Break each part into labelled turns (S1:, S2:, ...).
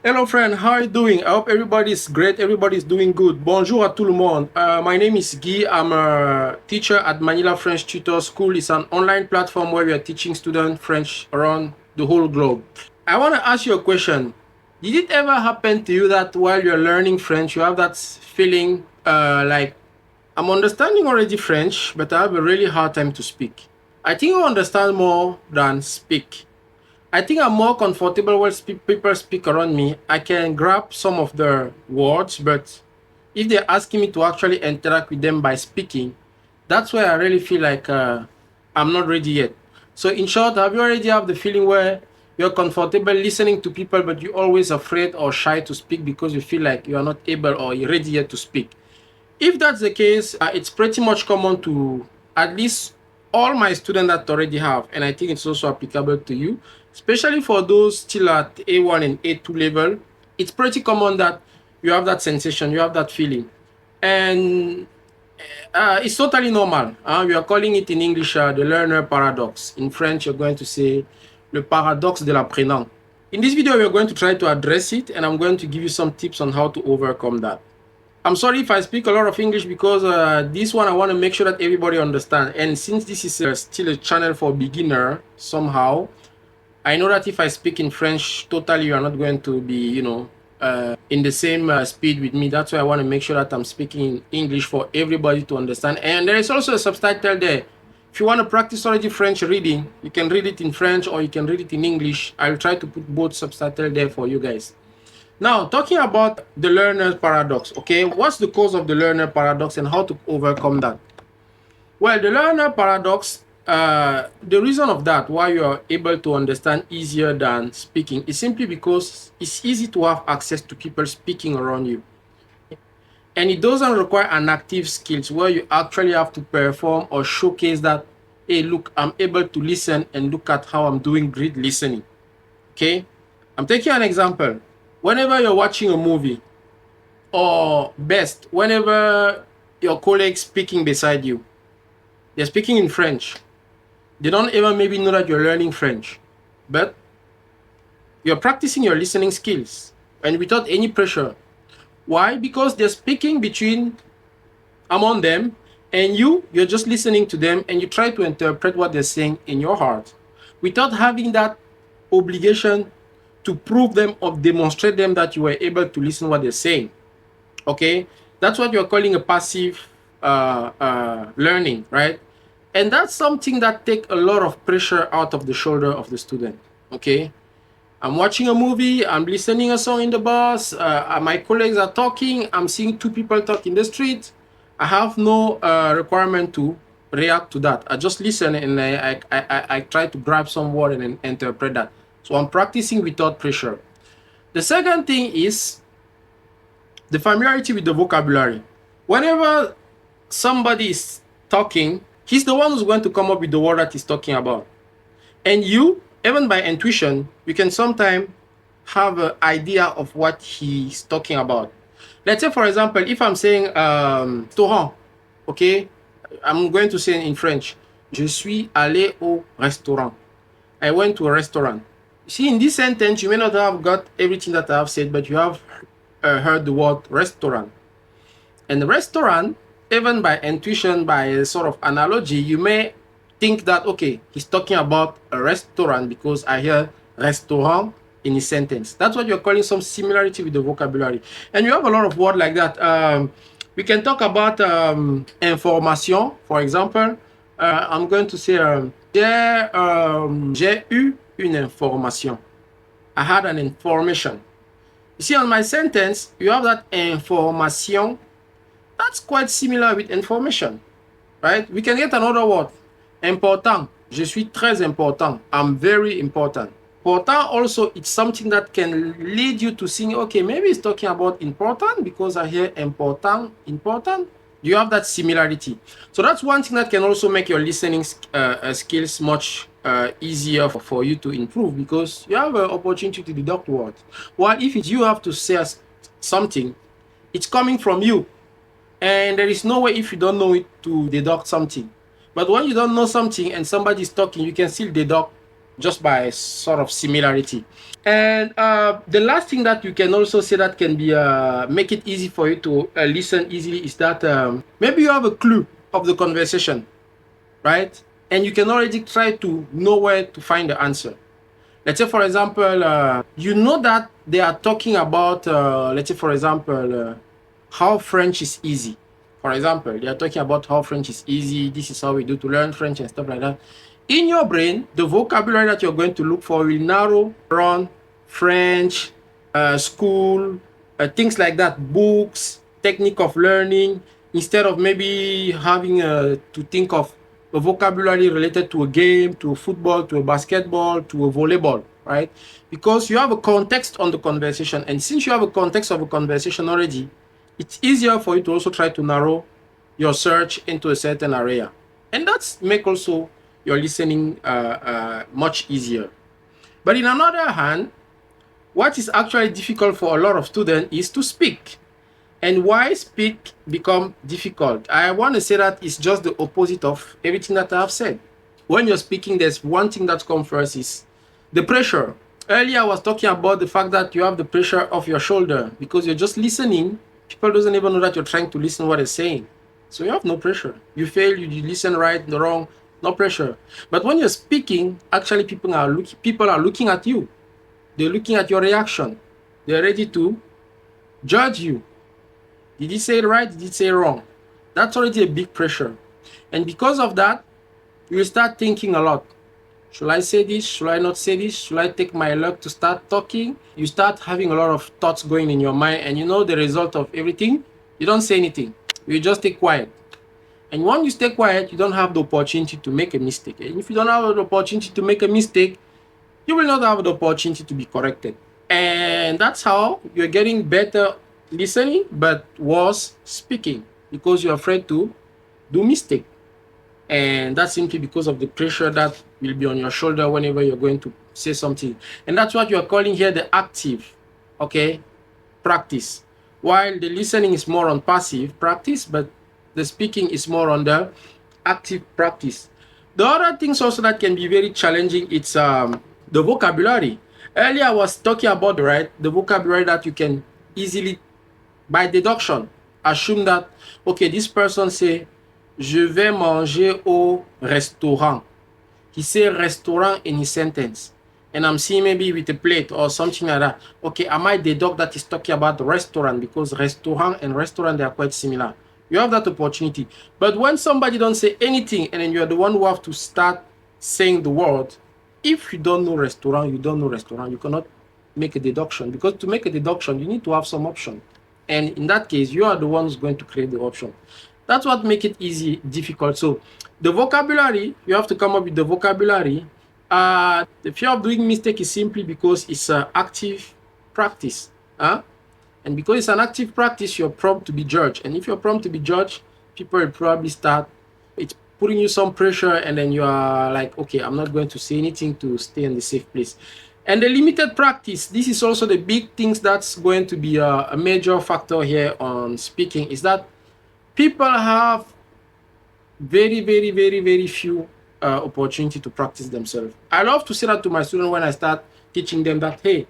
S1: Hello friend, how are you doing? I hope everybody's great, everybody's doing good. Bonjour à tout le monde. My name is Guy. I'm a teacher at Manila French Tutor School. It's an online platform where we are teaching students French around the whole globe. I want to ask you a question. Did it ever happen to you that while you're learning French, you have that feeling like, I'm understanding already French, but I have a really hard time to speak? I think I understand more than speak. I think I'm more comfortable when people speak around me. I can grab some of the words, but if they're asking me to actually interact with them by speaking, that's where I really feel like I'm not ready yet. So, in short, have you already have the feeling where you're comfortable listening to people, but you're always afraid or shy to speak because you feel like you are not able or you're ready yet to speak? If that's the case, it's pretty much common to at least all my students that already have, and I think it's also applicable to you, especially for those still at A1 and A2 level. It's pretty common that you have that sensation, you have that feeling, and it's totally normal. We are calling it in English the learner paradox. In French, you're going to say le paradoxe de l'apprenant. In this video, we're going to try to address it, and I'm going to give you some tips on how to overcome that. I'm sorry if I speak a lot of English because this one I want to make sure that everybody understands. And since this is still a channel for beginner, somehow, I know that if I speak in French, totally you are not going to be, in the same speed with me. That's why I want to make sure that I'm speaking in English for everybody to understand. And there is also a subtitle there. If you want to practice already French reading, you can read it in French or you can read it in English. I'll try to put both subtitles there for you guys. Now, talking about the learner paradox, okay, what's the cause of the learner paradox and how to overcome that? Well, the learner paradox, the reason of that, why you are able to understand easier than speaking, is simply because it's easy to have access to people speaking around you. And it doesn't require an active skills where you actually have to perform or showcase that, hey, look, I'm able to listen and look at how I'm doing great listening. Okay? I'm taking an example. Whenever you're watching a movie, or best, whenever your colleagues speaking beside you, they're speaking in French. They don't even maybe know that you're learning French, but you're practicing your listening skills and without any pressure. Why? Because they're speaking between among them, and you're just listening to them and you try to interpret what they're saying in your heart without having that obligation to prove them or demonstrate them that you were able to listen what they're saying. Okay, that's what you're calling a passive learning, right? And that's something that take a lot of pressure out of the shoulder of the student. Okay, I'm watching a movie, I'm listening a song in the bus, my colleagues are talking, I'm seeing two people talk in the street. I have no requirement to react to that. I just listen and I try to grab some word and interpret that. So I'm practicing without pressure. The second thing is the familiarity with the vocabulary. Whenever somebody is talking, he's the one who's going to come up with the word that he's talking about. And you, even by intuition, you can sometimes have an idea of what he's talking about. Let's say, for example, if I'm saying restaurant, okay, I'm going to say in French, je suis allé au restaurant. I went to a restaurant. See, in this sentence, you may not have got everything that I have said, but you have heard the word restaurant. And the restaurant, even by intuition, by a sort of analogy, you may think that, okay, he's talking about a restaurant because I hear restaurant in his sentence. That's what you're calling some similarity with the vocabulary. And you have a lot of words like that. We can talk about information, for example. I'm going to say, j'ai eu une information. I had an information. You see, on my sentence, you have that information. That's quite similar with information, right? We can get another word. Important. Je suis très important. I'm very important. Important also, it's something that can lead you to think, okay, maybe it's talking about important because I hear important, important. You have that similarity. So that's one thing that can also make your listening skills much easier for you to improve because you have an opportunity to deduct words. While if it's you have to say something, it's coming from you. And there is no way if you don't know it to deduct something. But when you don't know something and somebody is talking, you can still deduct just by sort of similarity. And the last thing that you can also say that can be make it easy for you to listen easily is that maybe you have a clue of the conversation, right? And you can already try to know where to find the answer. Let's say, for example, you know that they are talking about, let's say, for example, how French is easy. For example, they are talking about how French is easy. This is how we do to learn French and stuff like that. In your brain, the vocabulary that you're going to look for will narrow around French, school, things like that, books, technique of learning, instead of maybe having to think of a vocabulary related to a game, to a football, to a basketball, to a volleyball, right? Because you have a context on the conversation. And since you have a context of a conversation already, it's easier for you to also try to narrow your search into a certain area. And that's make also your listening much easier. But in another hand, what is actually difficult for a lot of students is to speak. And why speak become difficult? I want to say that it's just the opposite of everything that I have said. When you're speaking, there's one thing that comes first is the pressure. Earlier, I was talking about the fact that you have the pressure of your shoulder because you're just listening. People doesn't even know that you're trying to listen what they're saying. So you have no pressure. You fail, you listen right, the wrong, no pressure. But when you're speaking, actually people are looking at you. They're looking at your reaction. They're ready to judge you. Did he say it right? Did he say it wrong? That's already a big pressure. And because of that, you start thinking a lot. Should I say this? Should I not say this? Should I take my luck to start talking? You start having a lot of thoughts going in your mind, and you know the result of everything? You don't say anything. You just stay quiet. And when you stay quiet, you don't have the opportunity to make a mistake. And if you don't have the opportunity to make a mistake, you will not have the opportunity to be corrected. And that's how you're getting better listening, but worse speaking, because you're afraid to do mistake. And that's simply because of the pressure that will be on your shoulder whenever you're going to say something. And that's what you're calling here the active, okay, practice. While the listening is more on passive practice, but the speaking is more on the active practice. The other things also that can be very challenging, it's the vocabulary. Earlier I was talking about the vocabulary that you can easily, by deduction, assume that, okay, this person say, je vais manger au restaurant. He say restaurant in his sentence. And I'm seeing maybe with a plate or something like that. Okay, I might deduct that he's talking about the restaurant because restaurant and restaurant, they are quite similar. You have that opportunity. But when somebody don't say anything and then you're the one who have to start saying the word, if you don't know restaurant, you cannot make a deduction. Because to make a deduction, you need to have some option. And in that case, you are the one who's going to create the option. That's what makes it easy, difficult. So the vocabulary, you have to come up with the vocabulary. The fear of doing mistake is simply because it's an active practice. And because it's an active practice, you're prompt to be judged. And if you're prompt to be judged, people will probably start, it's putting you some pressure, and then you are like, okay, I'm not going to say anything to stay in the safe place. And the limited practice, this is also the big things that's going to be a major factor here on speaking, is that people have very, very, very, very few opportunity to practice themselves. I love to say that to my students when I start teaching them that, hey,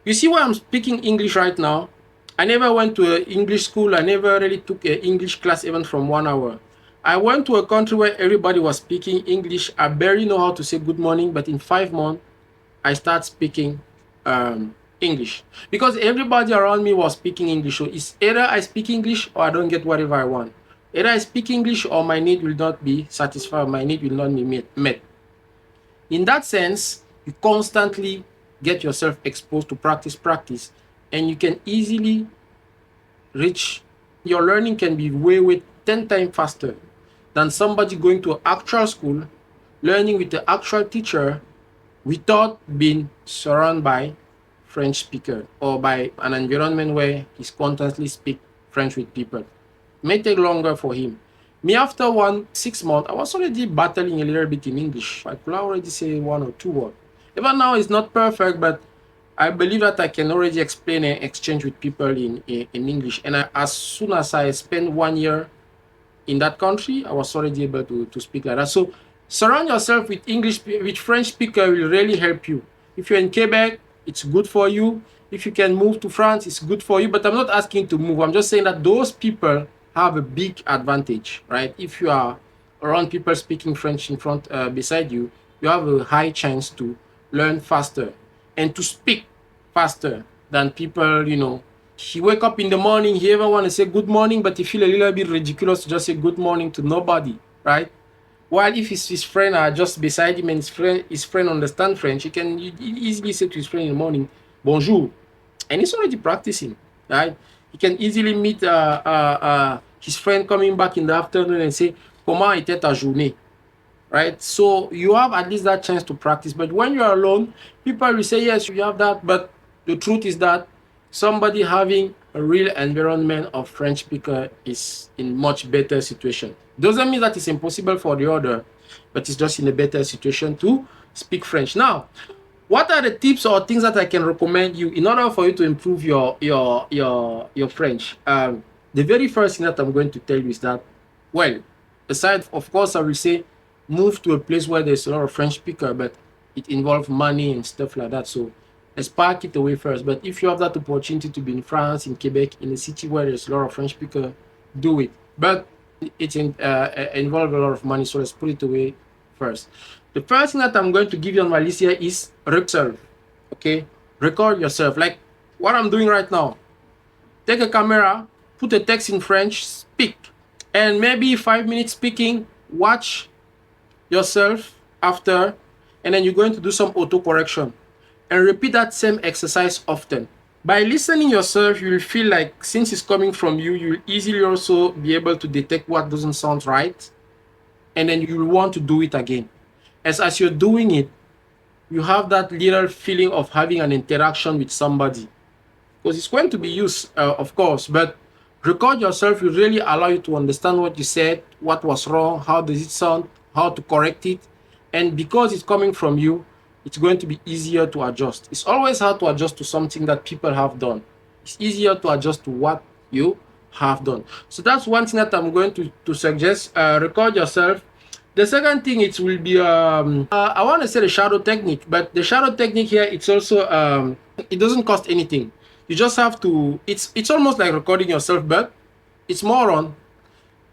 S1: you see why I'm speaking English right now? I never went to an English school. I never really took an English class even from 1 hour. I went to a country where everybody was speaking English. I barely know how to say good morning, but in 5 months, I start speaking English because everybody around me was speaking English. So it's either I speak English or I don't get whatever I want. Either I speak English or my need will not be satisfied, my need will not be met. In that sense, you constantly get yourself exposed to practice, and you can easily reach, your learning can be way 10 times faster than somebody going to an actual school, learning with the actual teacher without being surrounded by French speaker or by an environment where he's constantly speak French with people. It may take longer for him. Me, after 6 months, I was already battling a little bit in English. I could already say 1 or 2 words. Even now, it's not perfect, but I believe that I can already explain and exchange with people in English. And as soon as I spent 1 year in that country, I was already able to speak like that. So Surround yourself with with French speaker will really help you. If you're in Quebec, it's good for you. If you can move to France, it's good for you. But I'm not asking to move. I'm just saying that those people have a big advantage, right? If you are around people speaking French in front, beside you, you have a high chance to learn faster and to speak faster than people, he wake up in the morning, he ever want to say good morning, but he feel a little bit ridiculous to just say good morning to nobody, right? While if his friend are just beside him and his friend understand French, he can easily say to his friend in the morning, bonjour, and he's already practicing, right? He can easily meet his friend coming back in the afternoon and say, comment était ta journée? Right? So you have at least that chance to practice. But when you're alone, people will say, yes, you have that. But the truth is that somebody having a real environment of French speaker is in much better situation. Doesn't mean that it's impossible for the other, but it's just in a better situation to speak French. Now, what are the tips or things that I can recommend you in order for you to improve your French? The very first thing that I'm going to tell you is that, well, aside, of course, I will say move to a place where there's a lot of French speaker, but it involves money and stuff like that. So let's park it away first. But if you have that opportunity to be in France, in Quebec, in a city where there's a lot of French speaker, do it. But it involves a lot of money, so let's put it away first. The first thing that I'm going to give you on my list here is record. Okay, record yourself, like what I'm doing right now. Take a camera, put a text in French, speak, and maybe 5 minutes speaking. Watch yourself after, and then you're going to do some auto correction and repeat that same exercise often. By listening yourself, you will feel like since it's coming from you, you'll easily also be able to detect what doesn't sound right, and then you'll want to do it again. As you're doing it, you have that little feeling of having an interaction with somebody, because it's going to be used, of course, but record yourself will really allow you to understand what you said, what was wrong, how does it sound, how to correct it. And because it's coming from you, it's going to be easier to adjust. It's always hard to adjust to something that people have done. It's easier to adjust to what you have done. So that's one thing that I'm going to suggest. Record yourself. The second thing, it will be I want to say the shadow technique, but the shadow technique here, it's also it doesn't cost anything. You just have to, it's almost like recording yourself, but it's more on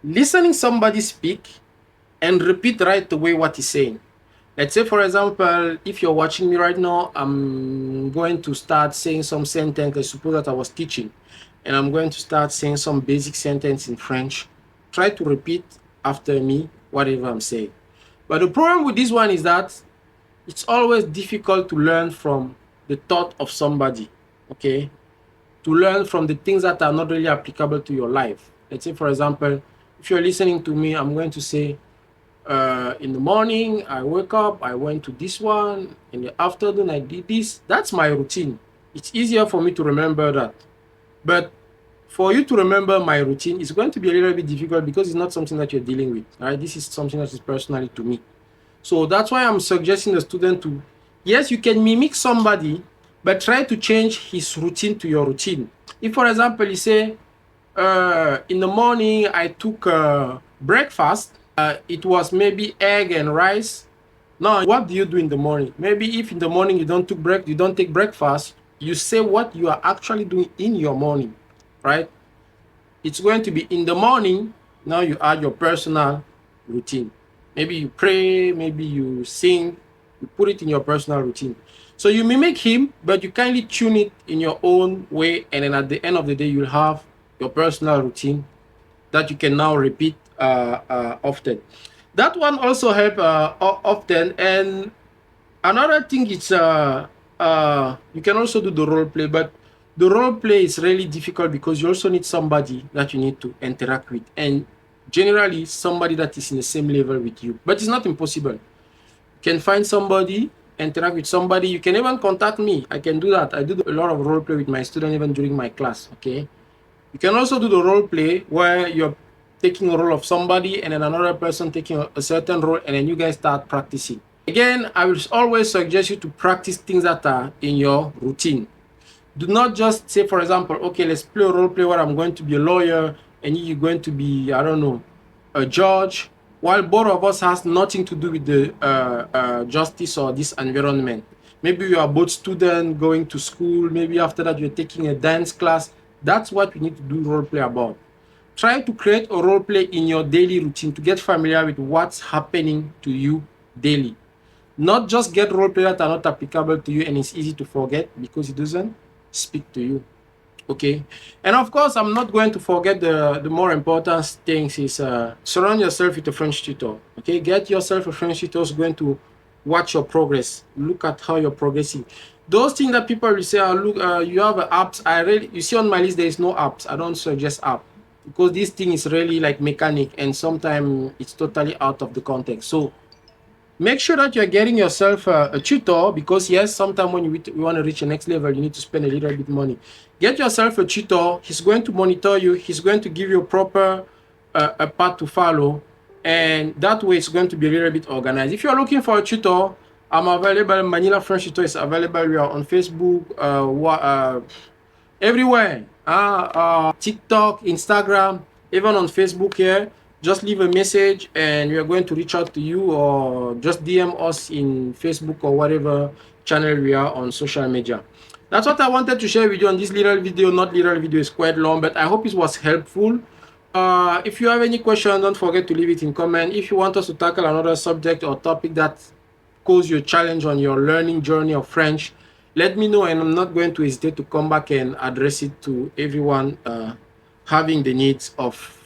S1: listening somebody speak and repeat right away what he's saying. Let's say, for example, if you're watching me right now, I'm going to start saying some sentence. I suppose that I was teaching, and I'm going to start saying some basic sentence in French. Try to repeat after me whatever I'm saying. But the problem with this one is that it's always difficult to learn from the thought of somebody, okay? To learn from the things that are not really applicable to your life. Let's say, for example, if you're listening to me, I'm going to say, in the morning, I wake up, I went to this one. In the afternoon, I did this. That's my routine. It's easier for me to remember that. But for you to remember my routine, it's going to be a little bit difficult because it's not something that you're dealing with, right? This is something that is personally to me. So that's why I'm suggesting the student to, yes, you can mimic somebody, but try to change his routine to your routine. If, for example, you say, in the morning, I took breakfast, it was maybe egg and rice. Now, what do you do in the morning? Maybe if in the morning you don't take breakfast, you say what you are actually doing in your morning, right? It's going to be in the morning. Now you add your personal routine. Maybe you pray, maybe you sing, you put it in your personal routine. So you mimic him, but you kindly tune it in your own way, and then at the end of the day, you'll have your personal routine that you can now repeat often. That one also help often. And another thing is you can also do the role play, but the role play is really difficult because you also need somebody that you need to interact with, and generally somebody that is in the same level with you. But it's not impossible. You can find somebody, interact with somebody. You can even contact me. I can do that. I do a lot of role play with my students even during my class. Okay. You can also do the role play where you're taking a role of somebody and then another person taking a certain role, and then you guys start practicing. Again, I will always suggest you to practice things that are in your routine. Do not just say, for example, okay, let's play a role play where I'm going to be a lawyer and you're going to be, I don't know, a judge, while both of us has nothing to do with the justice or this environment. Maybe you are both students going to school, maybe after that you're taking a dance class. That's what we need to do role play about. Try to create a role play in your daily routine to get familiar with what's happening to you daily. Not just get role play that are not applicable to you and it's easy to forget because it doesn't speak to you. Okay, and of course I'm not going to forget the more important things is surround yourself with a French tutor. Okay, get yourself a French tutor who's going to watch your progress, look at how you're progressing. Those things that people will say, oh, look, you have apps. You see on my list there is no apps. I don't suggest app because this thing is really like mechanic and sometimes it's totally out of the context. So make sure that you're getting yourself a tutor, because yes, sometimes when you want to reach the next level, you need to spend a little bit money. Get yourself a tutor. He's going to monitor you. He's going to give you a proper a path to follow, and that way it's going to be a little bit organized. If you're looking for a tutor, I'm available. Manila French Tutor is available. We are on Facebook, everywhere. TikTok, Instagram, even on Facebook here. Just leave a message and we are going to reach out to you, or just DM us in Facebook or whatever channel we are on social media. That's what I wanted to share with you on this little video. Not little video, is quite long, but I hope it was helpful. If you have any question, don't forget to leave it in comment. If you want us to tackle another subject or topic that cause you a challenge on your learning journey of French, let me know, and I'm not going to hesitate to come back and address it to everyone having the needs of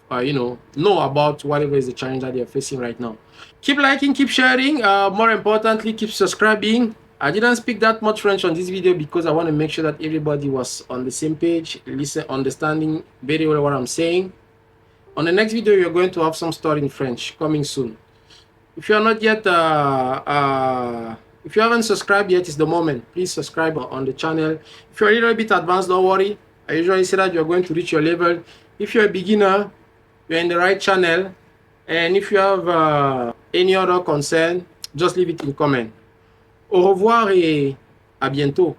S1: know about whatever is the challenge that you're facing right now. Keep liking, keep sharing, more importantly, keep subscribing. I didn't speak that much French on this video because I want to make sure that everybody was on the same page, understanding very well what I'm saying. On the next video, you're going to have some story in French coming soon. If you are not yet if you haven't subscribed yet, it's the moment. Please subscribe on the channel. If you're a little bit advanced, don't worry. I usually say that you're going to reach your level. If you're a beginner, you're in the right channel. And if you have any other concern, just leave it in comment. Au revoir et à bientôt.